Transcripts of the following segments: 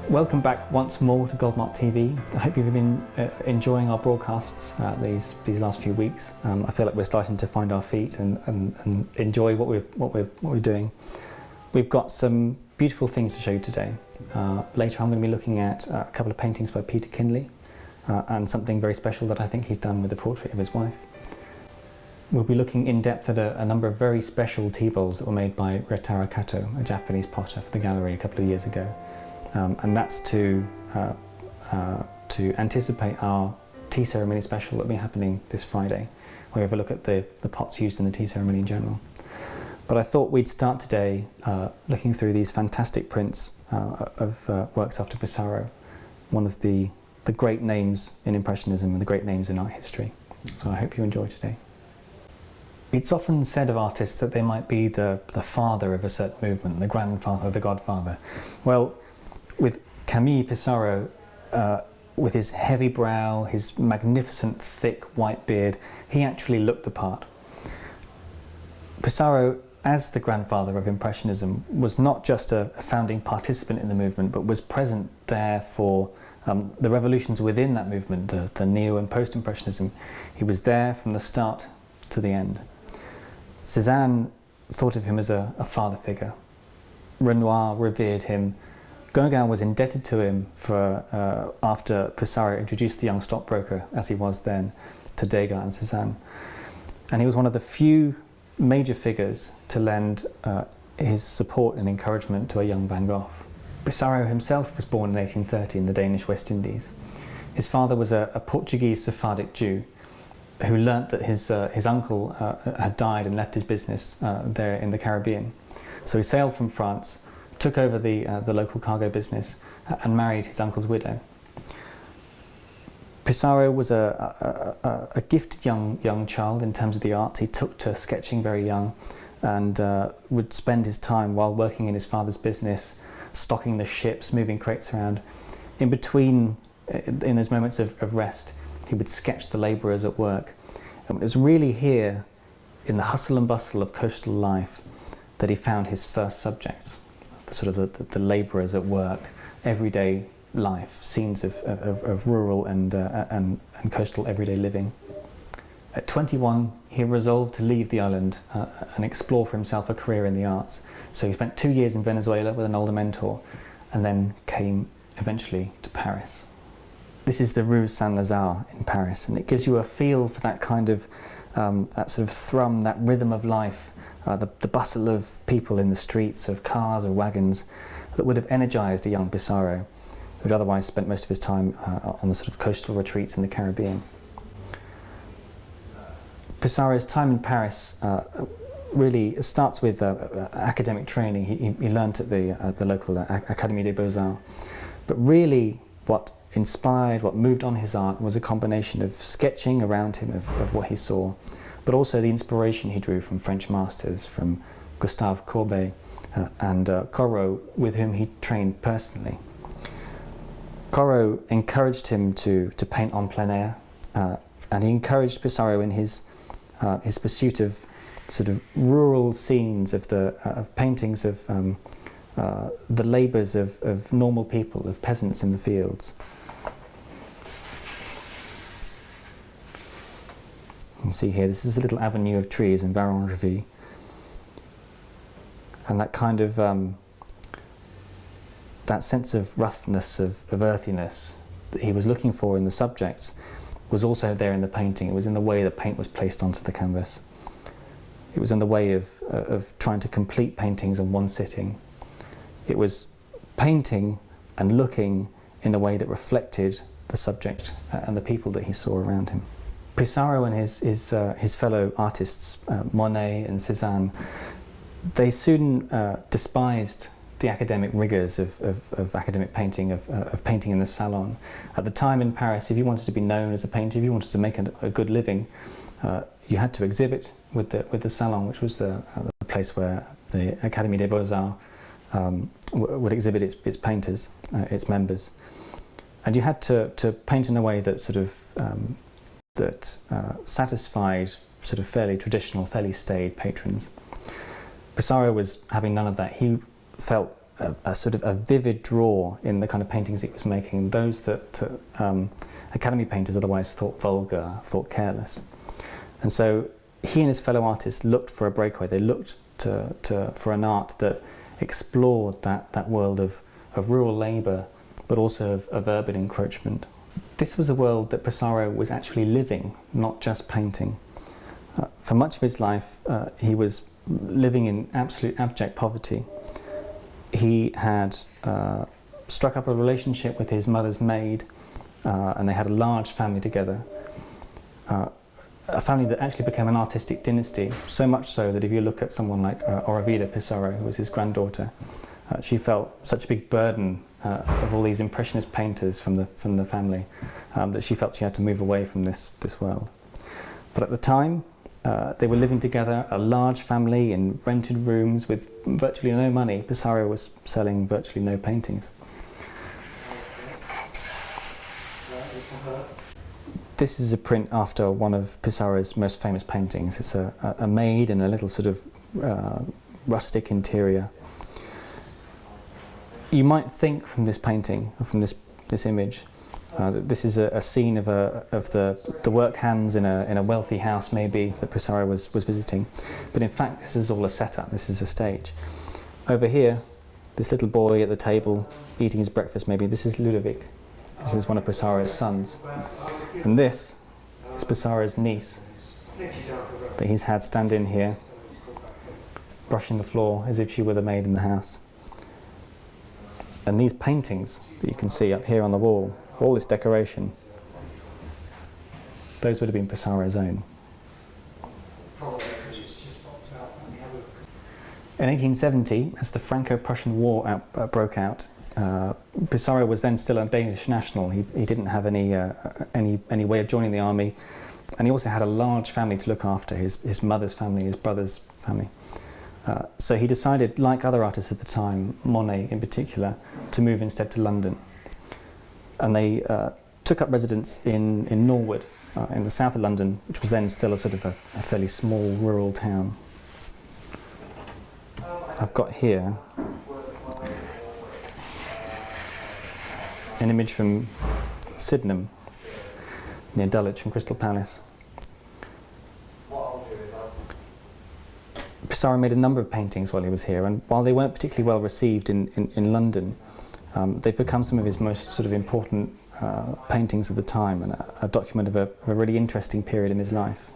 Welcome back once more to Goldmark TV. I hope you've been enjoying our broadcasts these last few weeks. I feel like we're starting to find our feet and enjoy what we're doing. We've got some beautiful things to show you today. Later I'm going to be looking at a couple of paintings by Peter Kinley and something very special that I think he's done with the portrait of his wife. We'll be looking in depth at a number of very special tea bowls that were made by Ryotaro Kato, a Japanese potter, for the gallery a couple of years ago. And that's to anticipate our tea ceremony special that will be happening this Friday, where we have a look at the pots used in the tea ceremony in general. But I thought we'd start today looking through these fantastic prints of works after Pissarro, one of the great names in Impressionism and the great names in art history. So I hope you enjoy today. It's often said of artists that they might be the father of a certain movement, the grandfather, the godfather. Well, with Camille Pissarro, with his heavy brow, his magnificent thick white beard, he actually looked the part. Pissarro, as the grandfather of Impressionism, was not just a founding participant in the movement, but was present there for the revolutions within that movement, the Neo and Post-Impressionism. He was there from the start to the end. Cézanne thought of him as a father figure. Renoir revered him. Gauguin was indebted to him for after Pissarro introduced the young stockbroker, as he was then, to Degas and Cézanne. And he was one of the few major figures to lend his support and encouragement to a young Van Gogh. Pissarro himself was born in 1830 in the Danish West Indies. His father was a Portuguese Sephardic Jew who learnt that his uncle had died and left his business there in the Caribbean. So he sailed from France, took over the local cargo business and married his uncle's widow. Pissarro was a gifted young child in terms of the arts. He took to sketching very young and would spend his time while working in his father's business, stocking the ships, moving crates around. In between, in those moments of rest, he would sketch the labourers at work. And it was really here, in the hustle and bustle of coastal life, that he found his first subjects. Sort of the labourers at work, everyday life, scenes of rural and coastal everyday living. At 21, he resolved to leave the island and explore for himself a career in the arts. So he spent 2 years in Venezuela with an older mentor and then came eventually to Paris. This is the Rue Saint-Lazare in Paris, and it gives you a feel for that kind of, that sort of thrum, that rhythm of life, the bustle of people in the streets, of cars or wagons, that would have energised a young Pissarro, who had otherwise spent most of his time on the sort of coastal retreats in the Caribbean. Pissarro's time in Paris really starts with academic training. He learnt at the local Académie des Beaux-Arts, but really what inspired, what moved on his art was a combination of sketching around him of what he saw, but also the inspiration he drew from French masters, from Gustave Courbet and Corot, with whom he trained personally. Corot encouraged him to paint en plein air, and he encouraged Pissarro in his pursuit of sort of rural scenes, of paintings of the labours of normal people, of peasants in the fields. You can see here, this is a little avenue of trees in Varangeville, and that kind of that sense of roughness, of earthiness that he was looking for in the subjects was also there in the painting. It was in the way the paint was placed onto the canvas. It was in the way of trying to complete paintings in one sitting. It was painting and looking in a way that reflected the subject and the people that he saw around him. Pissarro and his fellow artists, Monet and Cézanne, they soon despised the academic rigours of academic painting, of painting in the salon. At the time in Paris, if you wanted to be known as a painter, if you wanted to make a good living, you had to exhibit with the salon, which was the place where the Académie des Beaux-Arts would exhibit its painters, its members. And you had to paint in a way that sort of satisfied sort of fairly traditional, fairly staid patrons. Pissarro was having none of that. He felt a sort of a vivid draw in the kind of paintings he was making, those that Academy painters otherwise thought vulgar, thought careless. And so he and his fellow artists looked for a breakaway. They looked for an art that explored that world of rural labour, but also of urban encroachment. This was a world that Pissarro was actually living, not just painting. For much of his life, he was living in absolute abject poverty. He had struck up a relationship with his mother's maid, and they had a large family together. A family that actually became an artistic dynasty, so much so that if you look at someone like Oravida Pissarro, who was his granddaughter, she felt such a big burden of all these impressionist painters from the family that she felt she had to move away from this world. But at the time, they were living together, a large family in rented rooms with virtually no money. Pissarro was selling virtually no paintings. This is a print after one of Pissarro's most famous paintings. It's a maid in a little sort of rustic interior. You might think from this painting, or from this image, that this is a scene of the work hands in a wealthy house, maybe, that Pissarro was visiting. But in fact, this is all a setup. This is a stage. Over here, this little boy at the table eating his breakfast, maybe. This is Ludovic. This is one of Pissarro's sons. And this is Pissarro's niece that he's had stand in here, brushing the floor as if she were the maid in the house. And these paintings that you can see up here on the wall, all this decoration, those would have been Pissarro's own. In 1870, as the Franco-Prussian War broke out, Pissarro was then still a Danish national. He didn't have any way of joining the army, and he also had a large family to look after, his mother's family, his brother's family. So he decided, like other artists at the time, Monet in particular, to move instead to London. And they took up residence in Norwood, in the south of London, which was then still a sort of a fairly small rural town. I've got here an image from Sydenham, near Dulwich and Crystal Palace. Pissarro made a number of paintings while he was here, and while they weren't particularly well received in London, they've become some of his most sort of important paintings of the time, and a document of a really interesting period in his life.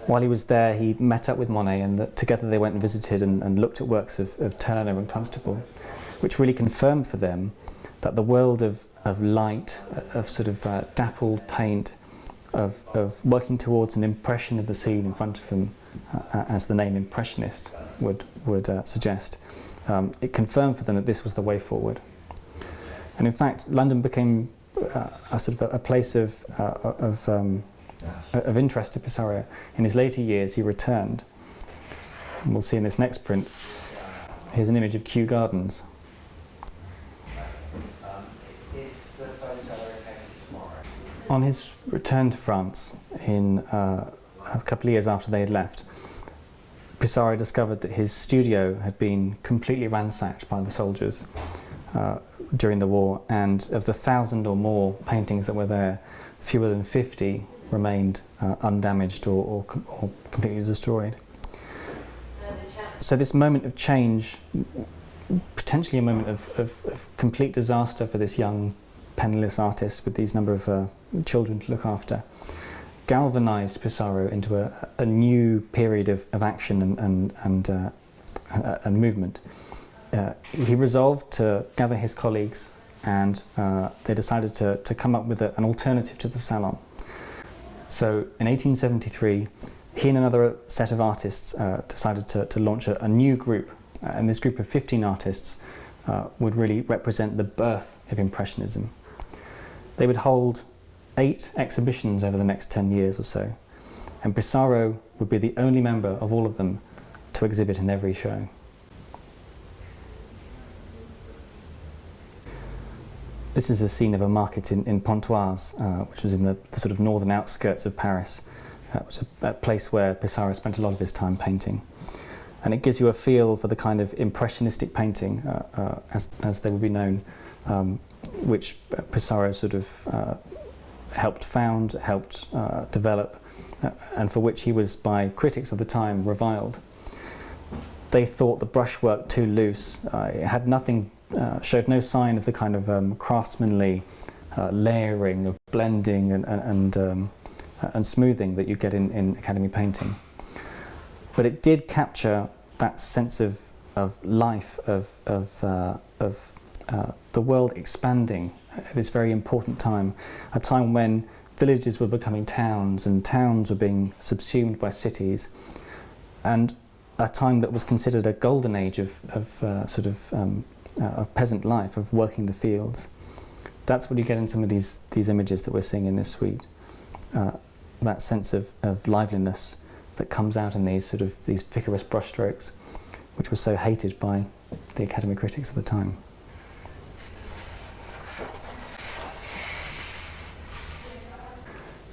While he was there, he met up with Monet, and together they went and visited and looked at works of Turner and Constable, which really confirmed for them that the world of light, of sort of dappled paint, of working towards an impression of the scene in front of them, as the name impressionist would suggest, it confirmed for them that this was the way forward. And in fact, London became a sort of a place of interest to Pissarro. In his later years, he returned. And we'll see in this next print, here's an image of Kew Gardens. On his return to France, in a couple of years after they had left, Pissarro discovered that his studio had been completely ransacked by the soldiers during the war, and of the 1,000 or more paintings that were there, fewer than 50 remained undamaged or completely destroyed. So this moment of change, potentially a moment of complete disaster for this young penniless artist with these number of children to look after, galvanised Pissarro into a new period of action and movement. He resolved to gather his colleagues, and they decided to come up with an alternative to the salon. So in 1873, he and another set of artists decided to launch a new group, and this group of 15 artists would really represent the birth of Impressionism. They would hold 8 exhibitions over the next 10 years or so, and Pissarro would be the only member of all of them to exhibit in every show. This is a scene of a market in Pontoise, which was in the sort of northern outskirts of Paris. It was a place where Pissarro spent a lot of his time painting. And it gives you a feel for the kind of impressionistic painting, as they would be known, which Pissarro sort of helped found, helped develop, and for which he was, by critics of the time, reviled. They thought the brushwork too loose. It had nothing, showed no sign of the kind of craftsmanly layering of blending and smoothing that you get in Academy painting. But it did capture that sense of life, of the world expanding at this very important time, a time when villages were becoming towns and towns were being subsumed by cities, and a time that was considered a golden age of peasant life, of working the fields. That's what you get in some of these images that we're seeing in this suite. That sense of liveliness that comes out in these vigorous brushstrokes, which was so hated by the Academy critics of the time.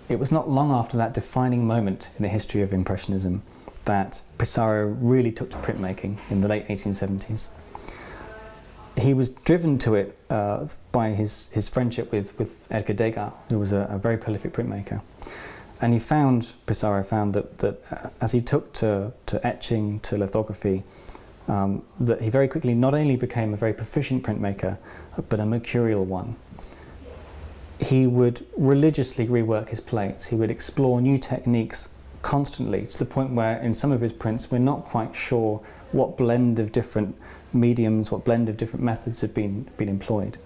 It was not long after that defining moment in the history of Impressionism that Pissarro really took to printmaking in the late 1870s. He was driven to it by his friendship with Edgar Degas, who was a very prolific printmaker. And Pissarro found that as he took to etching, to lithography, that he very quickly not only became a very proficient printmaker, but a mercurial one. He would religiously rework his plates. He would explore new techniques constantly, to the point where in some of his prints we're not quite sure what blend of different mediums, what blend of different methods had been employed.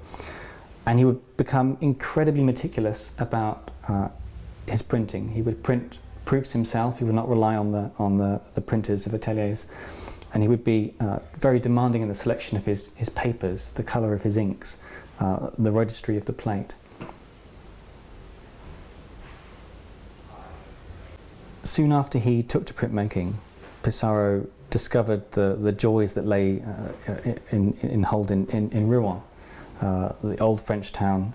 And he would become incredibly meticulous about his printing. He would print proofs himself. He would not rely on the printers of ateliers, and he would be very demanding in the selection of his papers, the colour of his inks, the registry of the plate. Soon after he took to printmaking, Pissarro discovered the joys that lay in Rouen, the old French town.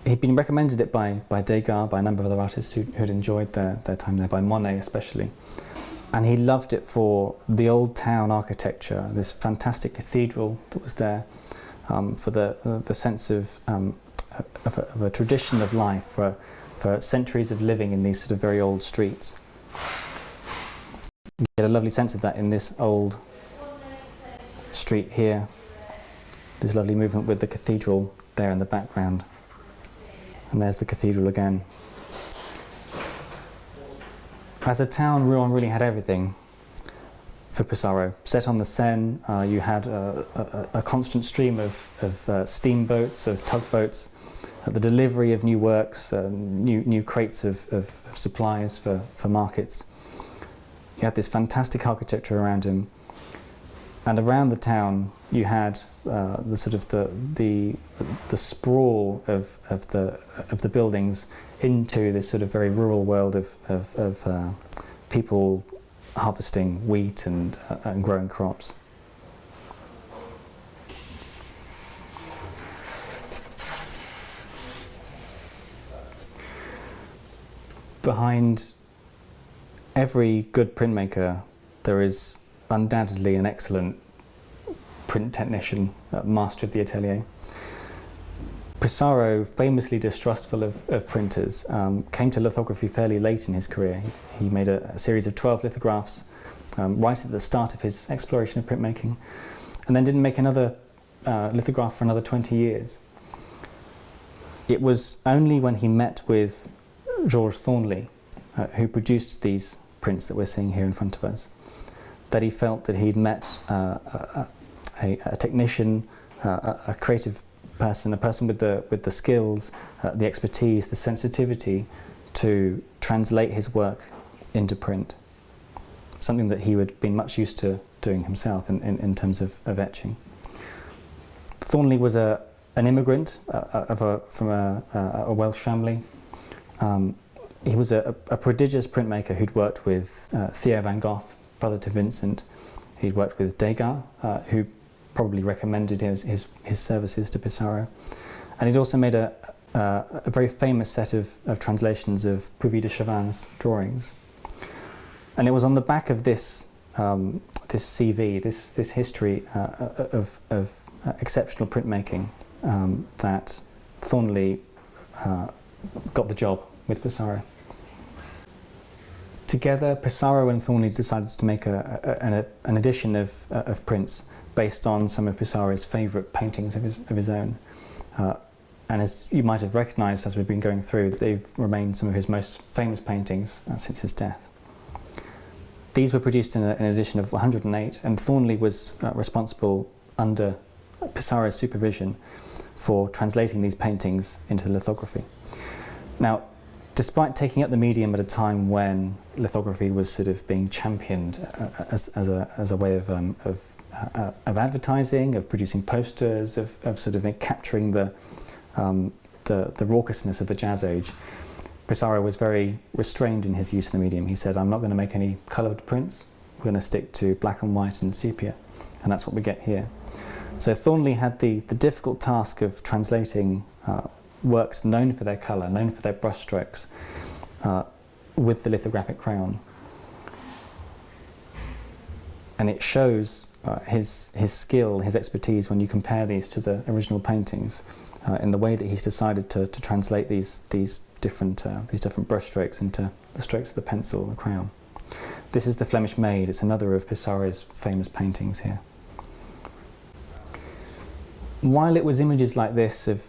He'd been recommended it by Degas, by a number of other artists who had enjoyed their time there, by Monet especially. And he loved it for the old town architecture, this fantastic cathedral that was there, for the sense of a tradition of life, for centuries of living in these sort of very old streets. You get a lovely sense of that in this old street here. This lovely movement with the cathedral there in the background. And there's the cathedral again. As a town, Rouen really had everything for Pissarro. Set on the Seine, you had a constant stream of steamboats, of tugboats, the delivery of new works, new crates of supplies for markets. You had this fantastic architecture around him, and around the town you had the sprawl of the buildings into this sort of very rural world of people harvesting wheat and growing crops. Behind every good printmaker there is undoubtedly an excellent print technician, master of the atelier. Pissarro, famously distrustful of printers, came to lithography fairly late in his career. He made a series of 12 lithographs right at the start of his exploration of printmaking, and then didn't make another lithograph for another 20 years. It was only when he met with Georges Thornley, who produced these prints that we're seeing here in front of us, that he felt that he'd met a technician, a creative person, a person with the skills, the expertise, the sensitivity to translate his work into print. Something that he had been much used to doing himself in terms of etching. Thornley was an immigrant from a Welsh family. He was a prodigious printmaker who'd worked with Theo van Gogh, brother to Vincent. He'd worked with Degas, who probably recommended his services to Pissarro. And he'd also made a very famous set of translations of Puvis de Chavannes' drawings. And it was on the back of this this CV, this history of exceptional printmaking that Thornley got the job with Pissarro. Together, Pissarro and Thornley decided to make an edition of prints based on some of Pissarro's favourite paintings of his own. And as you might have recognised as we've been going through, they've remained some of his most famous paintings since his death. These were produced in an edition of 108, and Thornley was responsible under Pissarro's supervision for translating these paintings into lithography. Now, despite taking up the medium at a time when lithography was sort of being championed as a way of advertising, of producing posters, of sort of capturing the raucousness of the Jazz Age, Pissarro was very restrained in his use of the medium. He said, I'm not going to make any coloured prints, we're going to stick to black and white and sepia, and that's what we get here. So Thornley had the difficult task of translating works known for their colour, known for their brushstrokes, with the lithographic crayon. And it shows his skill, his expertise when you compare these to the original paintings, in the way that he's decided to translate these different brushstrokes into the strokes of the pencil, the crayon. This is the Flemish Maid. It's another of Pissarro's famous paintings here. While it was images like this of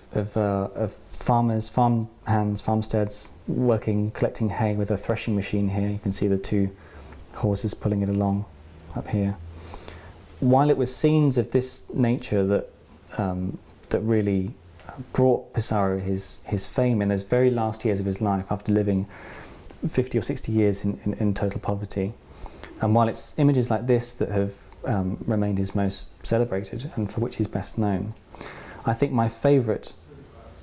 farmers, farm hands, farmsteads working, collecting hay with a threshing machine here, you can see the two horses pulling it along up here. While it was scenes of this nature that really brought Pissarro his fame in those very last years of his life, after living 50 or 60 years in total poverty, and while it's images like this that have remained his most celebrated and for which he's best known, I think my favourite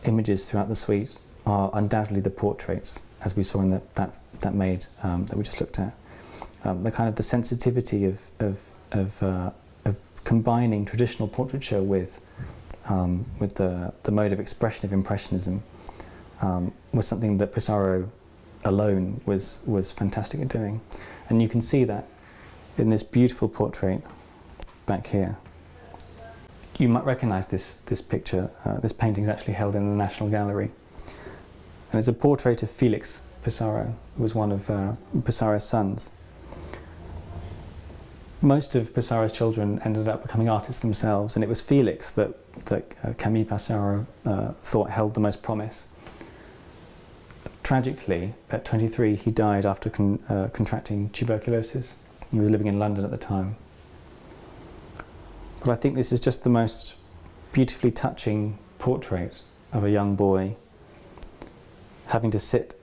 images throughout the suite are undoubtedly the portraits, as we saw in that maid that we just looked at. The kind of the sensitivity of combining traditional portraiture with the mode of expression of Impressionism was something that Pissarro alone was fantastic at doing. And you can see that in this beautiful portrait back here. You might recognise this picture. This painting is actually held in the National Gallery. And it's a portrait of Felix Pissarro, who was one of Pissarro's sons. Most of Pissarro's children ended up becoming artists themselves, and it was Felix that Camille Pissarro thought held the most promise. Tragically, at 23, he died after contracting tuberculosis. He was living in London at the time. But I think this is just the most beautifully touching portrait of a young boy having to sit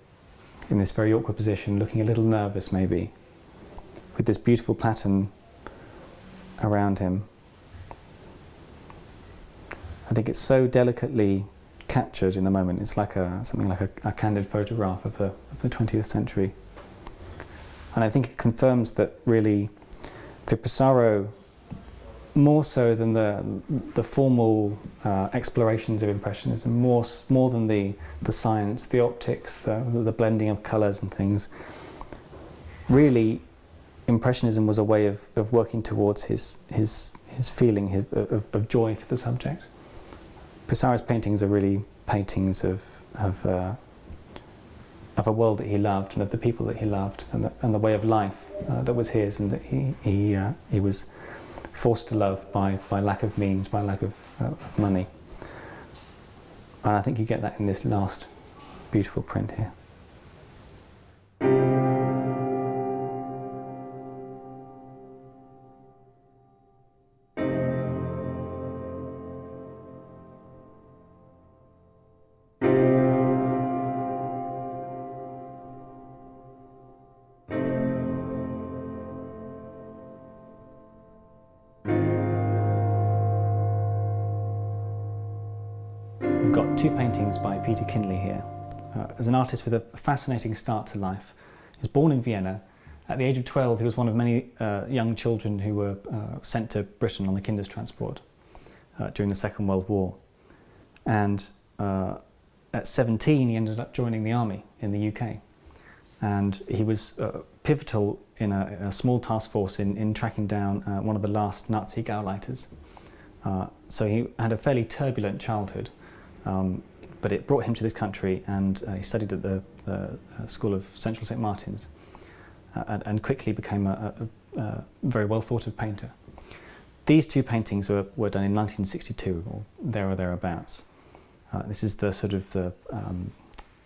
in this very awkward position, looking a little nervous maybe, with this beautiful pattern around him. I think it's so delicately captured in the moment. It's like something like a candid photograph of the 20th century. And I think it confirms that really, for Pissarro, more so than the formal explorations of Impressionism, more than the science, the optics, the blending of colours and things, really Impressionism was a way of working towards his feeling of joy for the subject. Pissarro's paintings are really paintings of a world that he loved and of the people that he loved and the way of life that was his, and that he was forced to love by lack of means, by lack of money. And I think you get that in this last beautiful print here. We've got two paintings by Peter Kinley here. As an artist with a fascinating start to life. He was born in Vienna. At the age of 12, he was one of many young children who were sent to Britain on the Kindertransport during the Second World War. And at 17, he ended up joining the army in the UK. And he was pivotal in a small task force in tracking down one of the last Nazi Gauleiters. So he had a fairly turbulent childhood, but it brought him to this country, and he studied at the School of Central St. Martin's, and quickly became a very well thought of painter. These two paintings were done in 1962, or there or thereabouts. This is the sort of the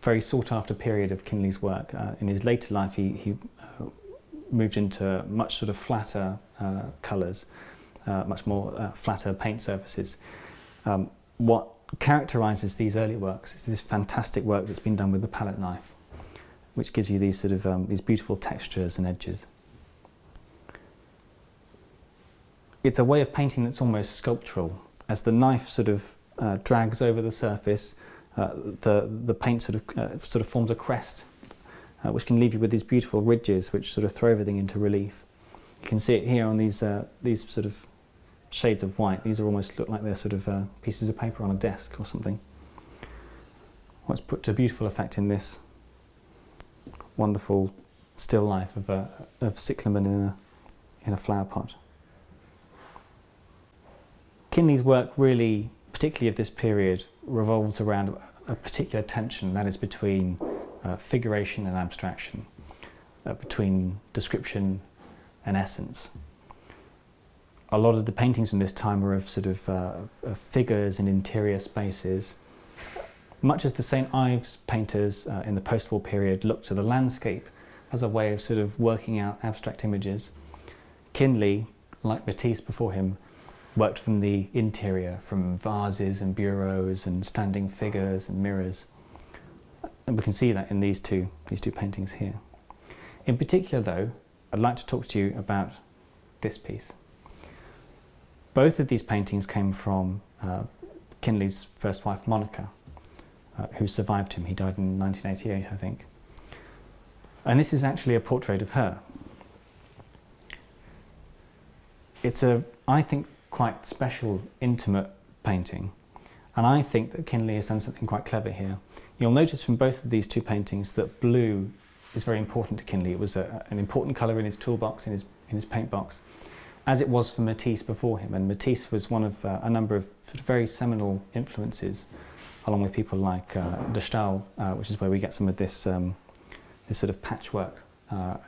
very sought after period of Kinley's work. In his later life he moved into much sort of flatter colours, much more flatter paint surfaces. What characterises these early works is this fantastic work that's been done with the palette knife, which gives you these sort of these beautiful textures and edges. It's a way of painting that's almost sculptural. As the knife sort of drags over the surface, the paint sort of forms a crest, which can leave you with these beautiful ridges which sort of throw everything into relief. You can see it here on these sort of shades of white. These are almost look like they're sort of pieces of paper on a desk or something. What's put to beautiful effect in this wonderful still life of cyclamen in a flower pot. Kinley's work really, particularly of this period, revolves around a particular tension, that is between figuration and abstraction, between description and essence. A lot of the paintings from this time are of sort of figures in interior spaces, much as the St. Ives painters in the post-war period looked to the landscape as a way of sort of working out abstract images. Kinley, like Matisse before him, worked from the interior, from vases and bureaus and standing figures and mirrors. And we can see that in these two paintings here. In particular though, I'd like to talk to you about this piece. Both of these paintings came from Kinley's first wife, Monica, who survived him. He died in 1988, I think. And this is actually a portrait of her. It's I think, quite special, intimate painting. And I think that Kinley has done something quite clever here. You'll notice from both of these two paintings that blue is very important to Kinley. It was an important colour in his toolbox, in his paint box, as it was for Matisse before him. And Matisse was one of a number of very seminal influences, along with people like de Stael, which is where we get some of this this sort of patchwork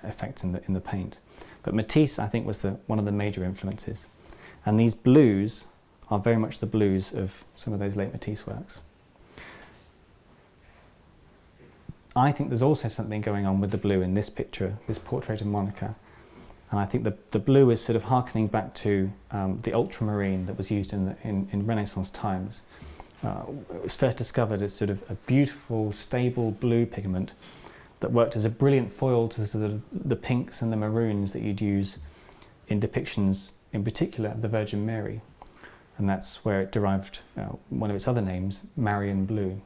effect in the paint. But Matisse, I think, was one of the major influences. And these blues are very much the blues of some of those late Matisse works. I think there's also something going on with the blue in this picture, this portrait of Monica. And I think the blue is sort of harkening back to the ultramarine that was used in Renaissance times. It was first discovered as sort of a beautiful, stable blue pigment that worked as a brilliant foil to sort of the pinks and the maroons that you'd use in depictions, in particular of the Virgin Mary. And that's where it derived one of its other names, Marian blue,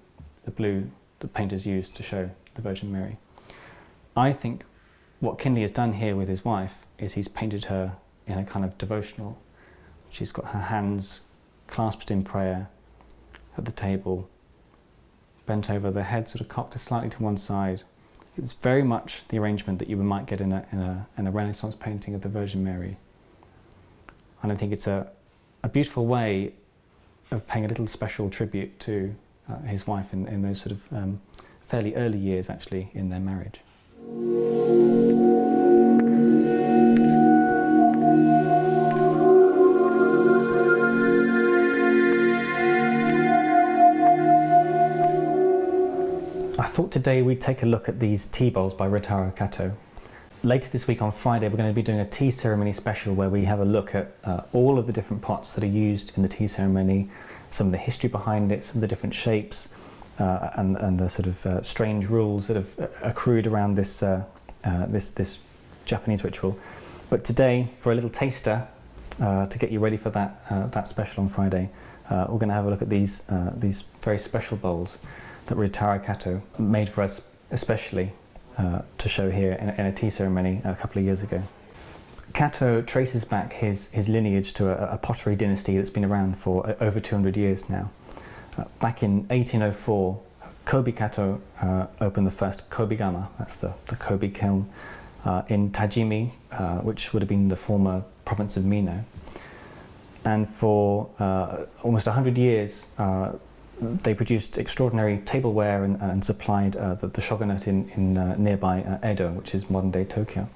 the blue that painters used to show the Virgin Mary. I think what Kinley has done here with his wife is he's painted her in a kind of devotional. She's got her hands clasped in prayer at the table, bent over, the head sort of cocked slightly to one side. It's very much the arrangement that you might get in a Renaissance painting of the Virgin Mary. And I think it's a beautiful way of paying a little special tribute to his wife in those sort of fairly early years, actually, in their marriage. I thought today we'd take a look at these tea bowls by Ryotaro Kato. Later this week on Friday we're going to be doing a tea ceremony special where we have a look at all of the different pots that are used in the tea ceremony, some of the history behind it, some of the different shapes, and the sort of strange rules that have accrued around this Japanese ritual. But today, for a little taster, to get you ready for that special on Friday, we're going to have a look at these very special bowls that Ryotaro Kato made for us especially to show here in a tea ceremony a couple of years ago. Kato traces back his lineage to a pottery dynasty that's been around for over 200 years now. Back in 1804, Kobe Kato opened the first Kobigama, that's the Kobe kiln, in Tajimi, which would have been the former province of Mino. And for almost 100 years, they produced extraordinary tableware and supplied the shogunate in nearby Edo, which is modern-day Tokyo.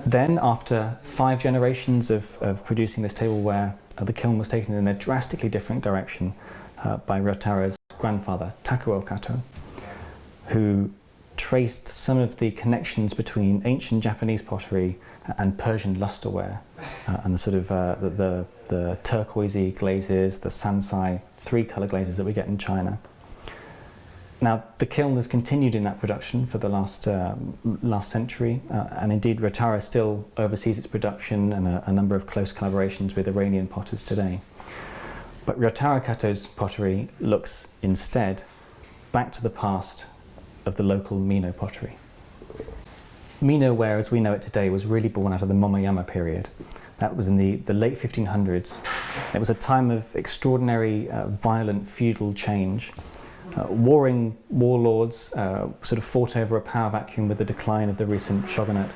Then, after 5 generations of producing this tableware, the kiln was taken in a drastically different direction by Ryotaro's grandfather, Takao Kato, who traced some of the connections between ancient Japanese pottery and Persian lusterware, and the sort of the turquoisey glazes, the sansai 3-colour glazes that we get in China. Now, the kiln has continued in that production for the last century, and indeed Ryotaro still oversees its production and a number of close collaborations with Iranian potters today. But Ryotaro Kato's pottery looks instead back to the past of the local Mino pottery. Mino ware, as we know it today, was really born out of the Momoyama period. That was in the late 1500s. It was a time of extraordinary violent feudal change. Warring warlords sort of fought over a power vacuum with the decline of the recent shogunate,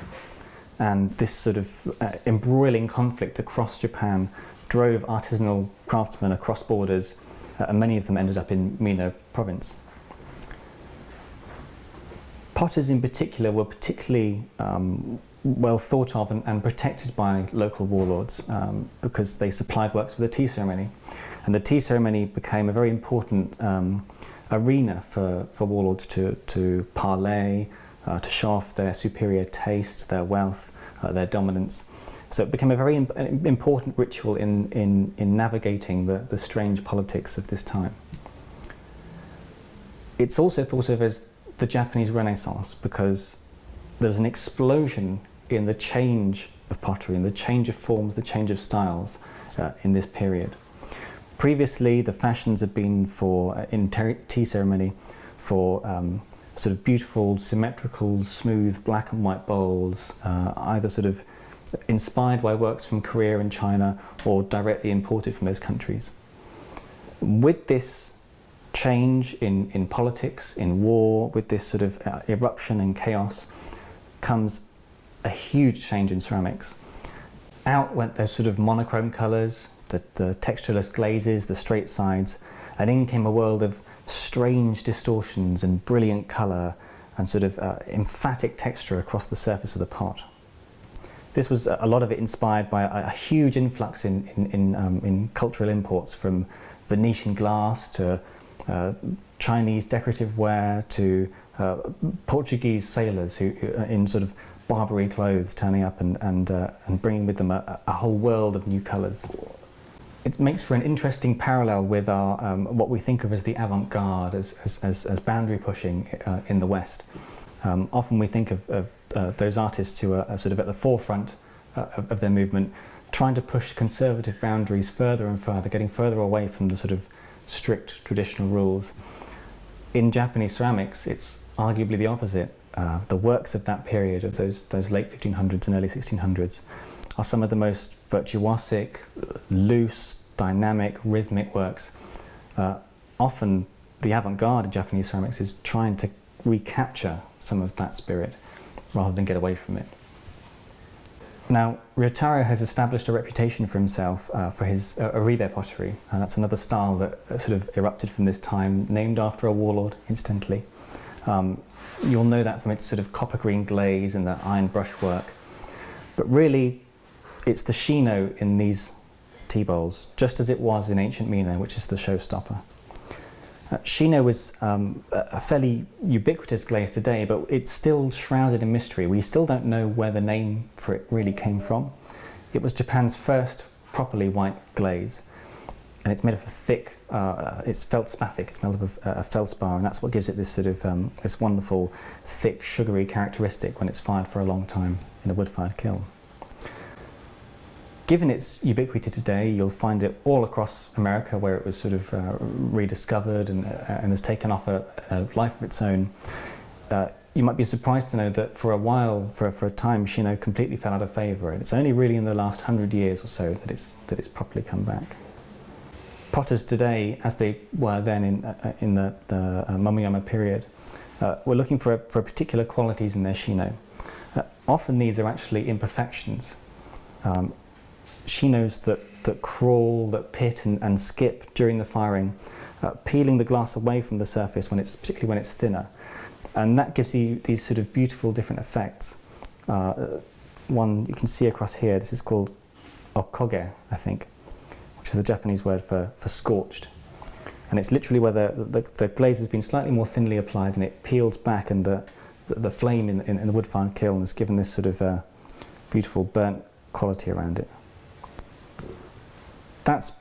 and this sort of embroiling conflict across Japan drove artisanal craftsmen across borders, and many of them ended up in Mino province. Potters in particular were particularly well thought of and protected by local warlords because they supplied works for the tea ceremony, and the tea ceremony became a very important arena for warlords to parley, to show off their superior taste, their wealth, their dominance. So it became a very important ritual in navigating the strange politics of this time. It's also thought of as the Japanese Renaissance because there's an explosion in the change of pottery, in the change of forms, the change of styles in this period. Previously, the fashions had been in tea ceremony for sort of beautiful, symmetrical, smooth black and white bowls, either sort of inspired by works from Korea and China or directly imported from those countries. With this change in politics, in war, with this sort of eruption and chaos, comes a huge change in ceramics. Out went those sort of monochrome colours, the textureless glazes, the straight sides, and in came a world of strange distortions and brilliant colour and sort of emphatic texture across the surface of the pot. This was a lot of it inspired by a huge influx in cultural imports, from Venetian glass to Chinese decorative ware to Portuguese sailors who in sort of Barbary clothes turning up and bringing with them a whole world of new colours. It makes for an interesting parallel with our what we think of as the avant-garde, as boundary pushing in the West. Often we think of those artists who are sort of at the forefront of their movement, trying to push conservative boundaries further and further, getting further away from the sort of strict traditional rules. In Japanese ceramics, it's arguably the opposite. The works of that period, of those late 1500s and early 1600s, are some of the most virtuosic, loose, dynamic, rhythmic works. Often the avant-garde in Japanese ceramics is trying to recapture some of that spirit rather than get away from it. Now, Ryotaro has established a reputation for himself for his Oribe pottery. That's another style that sort of erupted from this time, named after a warlord, incidentally. You'll know that from its sort of copper green glaze and the iron brushwork. But really, it's the shino in these tea bowls, just as it was in ancient Mino, which is the showstopper. Shino was a fairly ubiquitous glaze today, but it's still shrouded in mystery. We still don't know where the name for it really came from. It was Japan's first properly white glaze, and it's made of a thick, it's feldspathic, it's made up of feldspar, and that's what gives it this sort of this wonderful, thick, sugary characteristic when it's fired for a long time in a wood-fired kiln. Given its ubiquity today, you'll find it all across America, where it was sort of rediscovered and has taken off a life of its own. You might be surprised to know that for a while, for a time, shino completely fell out of favour. It's only really in the last 100 years or so that it's properly come back. Potters today, as they were then in the Momoyama period, were looking for particular qualities in their shino. Often these are actually imperfections. Shinos that crawl, that pit and skip during the firing, peeling the glass away from the surface particularly when it's thinner. And that gives you these sort of beautiful different effects. One you can see across here, this is called okoge, I think, which is the Japanese word for scorched. And it's literally where the glaze has been slightly more thinly applied and it peels back, and the flame in the wood-fired kiln has given this sort of beautiful burnt quality around it. That's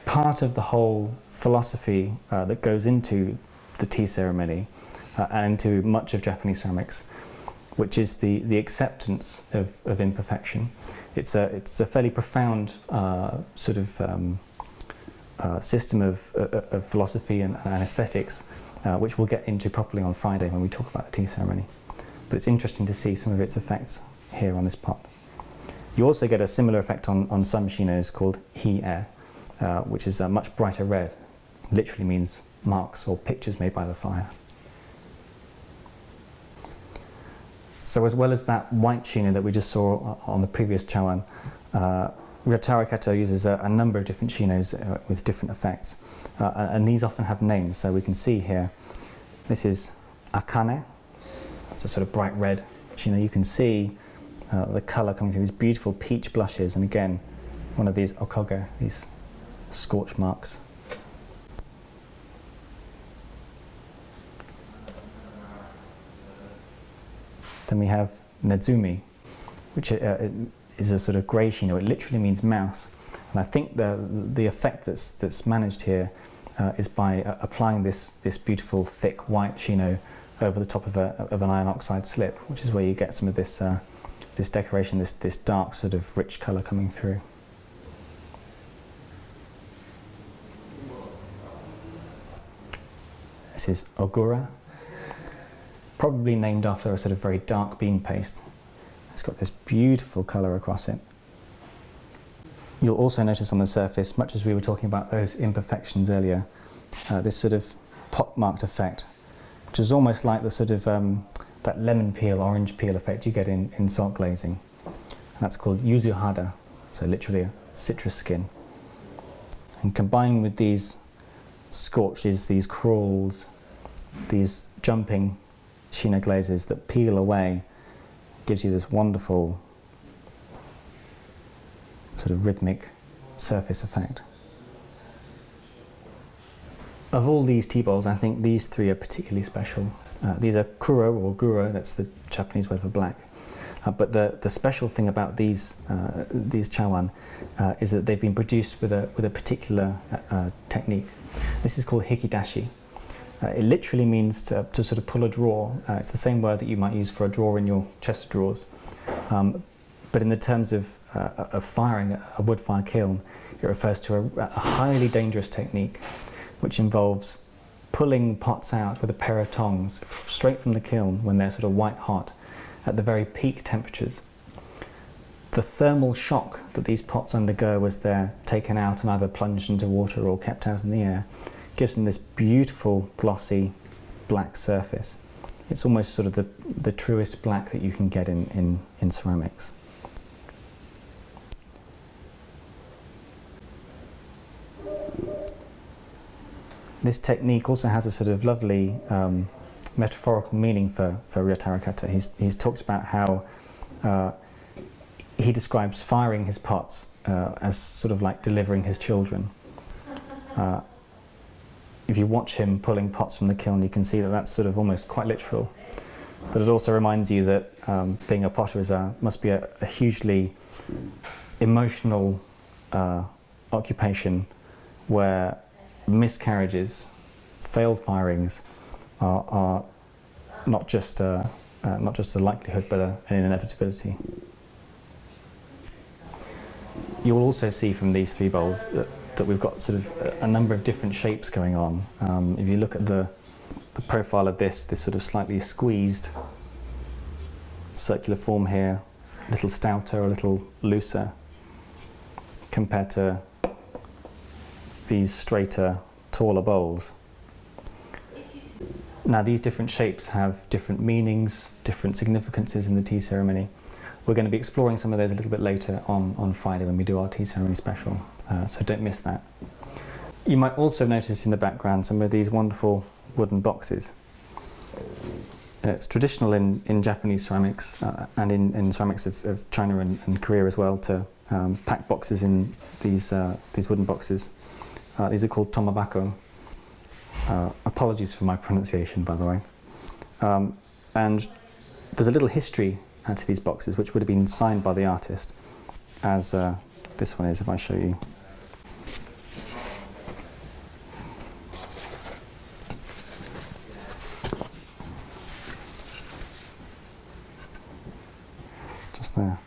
part of the whole philosophy that goes into the tea ceremony and into much of Japanese ceramics, which is the acceptance of imperfection. It's a fairly profound sort of system of philosophy and aesthetics, which we'll get into properly on Friday when we talk about the tea ceremony. But it's interesting to see some of its effects here on this pot. You also get a similar effect on some shinos called hi-e, which is a much brighter red. Literally means marks or pictures made by the fire. So as well as that white shino that we just saw on the previous chawan, Ryotaro Kato uses a number of different shinos with different effects, and these often have names. So we can see here, this is akane, that's a sort of bright red shino. You can see the colour coming through these beautiful peach blushes, and again, one of these okoge, these scorch marks. Then we have nezumi, which is a sort of grey shino. It literally means mouse, and I think the effect that's managed here is by applying this beautiful thick white shino over the top of an iron oxide slip, which is where you get some of this this decoration, this dark sort of rich colour coming through. This is ogura, probably named after a sort of very dark bean paste. It's got this beautiful colour across it. You'll also notice on the surface, much as we were talking about those imperfections earlier, this sort of pot-marked effect, which is almost like the sort of that lemon peel, orange peel effect you get in salt glazing. And that's called yuzu hada, so literally a citrus skin. And combined with these scorches, these crawls, these jumping shino glazes that peel away, gives you this wonderful sort of rhythmic surface effect. Of all these tea bowls, I think these three are particularly special. These are kuro or guro, that's the Japanese word for black. But the special thing about these chawan is that they've been produced with a particular technique. This is called hikidashi. It literally means to sort of pull a drawer. It's the same word that you might use for a drawer in your chest of drawers. But in the terms of firing a wood-fire kiln, it refers to a highly dangerous technique, which involves pulling pots out with a pair of tongs straight from the kiln when they're sort of white hot at the very peak temperatures. The thermal shock that these pots undergo as they're taken out and either plunged into water or kept out in the air gives them this beautiful glossy black surface. It's almost sort of the truest black that you can get in ceramics. This technique also has a sort of lovely metaphorical meaning for Ryotaro Kato. He's talked about how he describes firing his pots as sort of like delivering his children. If you watch him pulling pots from the kiln, you can see that that's sort of almost quite literal. But it also reminds you that being a potter must be a hugely emotional occupation, where miscarriages, failed firings are not just a likelihood, but an inevitability. You will also see from these three bowls that we've got sort of a number of different shapes going on. If you look at the profile of this sort of slightly squeezed circular form here, a little stouter, a little looser, compared to these straighter, taller bowls. Now these different shapes have different meanings, different significances in the tea ceremony. We're going to be exploring some of those a little bit later on Friday when we do our tea ceremony special, so don't miss that. You might also notice in the background some of these wonderful wooden boxes. It's traditional in Japanese ceramics and in ceramics of China and Korea as well to pack boxes in these wooden boxes. These are called tomabako. Apologies for my pronunciation, by the way. And there's a little history to these boxes which would have been signed by the artist, as this one is, if I show you. Just there.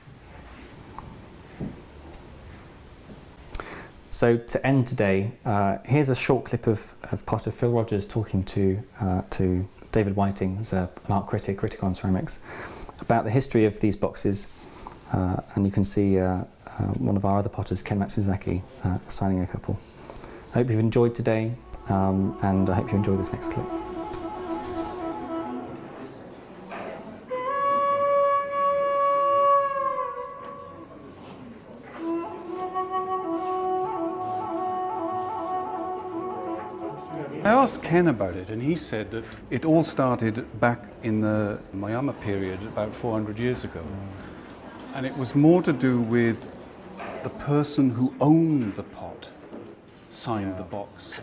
So to end today, here's a short clip of potter Phil Rogers talking to David Whiting, who's an art critic on ceramics, about the history of these boxes. And you can see one of our other potters, Ken Matsuzaki, signing a couple. I hope you've enjoyed today, and I hope you enjoy this next clip. I asked Ken about it, and he said that it all started back in the Mayama period, about 400 years ago. And it was more to do with the person who owned the pot signed the box,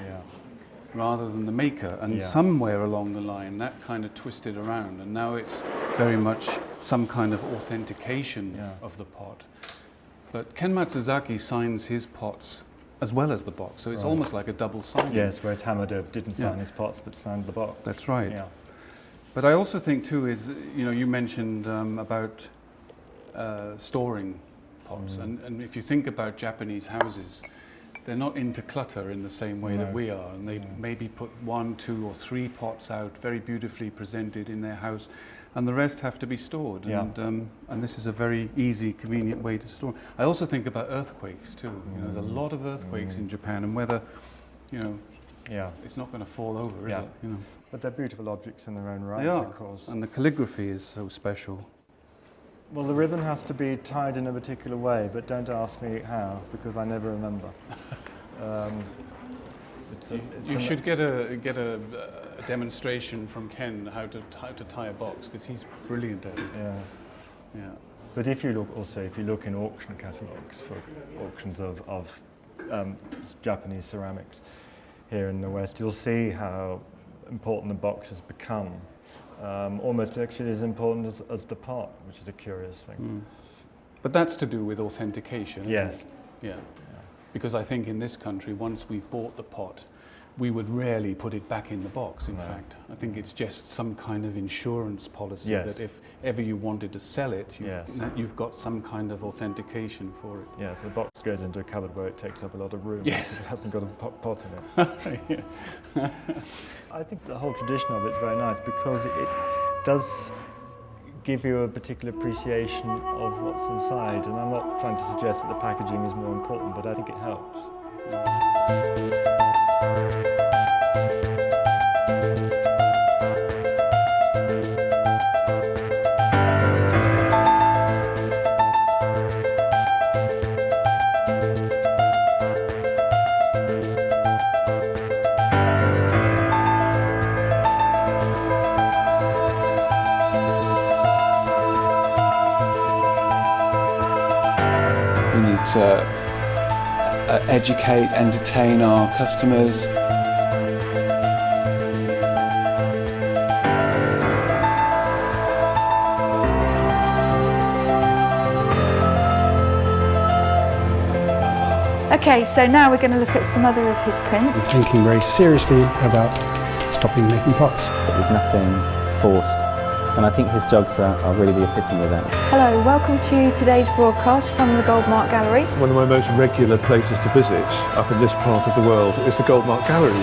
rather than the maker. And somewhere along the line, that kind of twisted around, and now it's very much some kind of authentication of the pot. But Ken Matsuzaki signs his pots as well as the box, so it's almost like a double signing. Yes, whereas Hamada didn't sign his pots but signed the box. That's right. Yeah. But I also think too is, you know, you mentioned about storing pots, and if you think about Japanese houses, they're not into clutter in the same way that we are, and they maybe put 1, 2 or 3 pots out very beautifully presented in their house, and the rest have to be stored. And this is a very easy, convenient way to store. I also think about earthquakes too. You know, there's a lot of earthquakes in Japan, and whether, you know, it's not going to fall over, is it? You know. But they're beautiful objects in their own right, They are, of course. and the calligraphy is so special. Well, the ribbon has to be tied in a particular way, but don't ask me how, because I never remember. You should get a demonstration from Ken how to tie a box, because he's brilliant at it. Yeah. But if you look in auction catalogues for auctions of Japanese ceramics here in the West, you'll see how important the box has become. Almost actually as important as the pot, which is a curious thing. But that's to do with authentication, isn't it? Yeah. Because I think in this country, once we've bought the pot, we would rarely put it back in the box, in fact. I think it's just some kind of insurance policy that if ever you wanted to sell it, you've got some kind of authentication for it. Yeah, so the box goes into a cupboard where it takes up a lot of room. Yes. It hasn't got a pot in it. I think the whole tradition of it is very nice because it does give you a particular appreciation of what's inside, and I'm not trying to suggest that the packaging is more important, but I think it helps. We need to educate, entertain our customers. Okay, so now we're going to look at some other of his prints. He's thinking very seriously about stopping making pots. There's nothing forced, and I think his jugs are really the epitome of that. Hello, welcome to today's broadcast from the Goldmark Gallery. One of my most regular places to visit up in this part of the world is the Goldmark Gallery.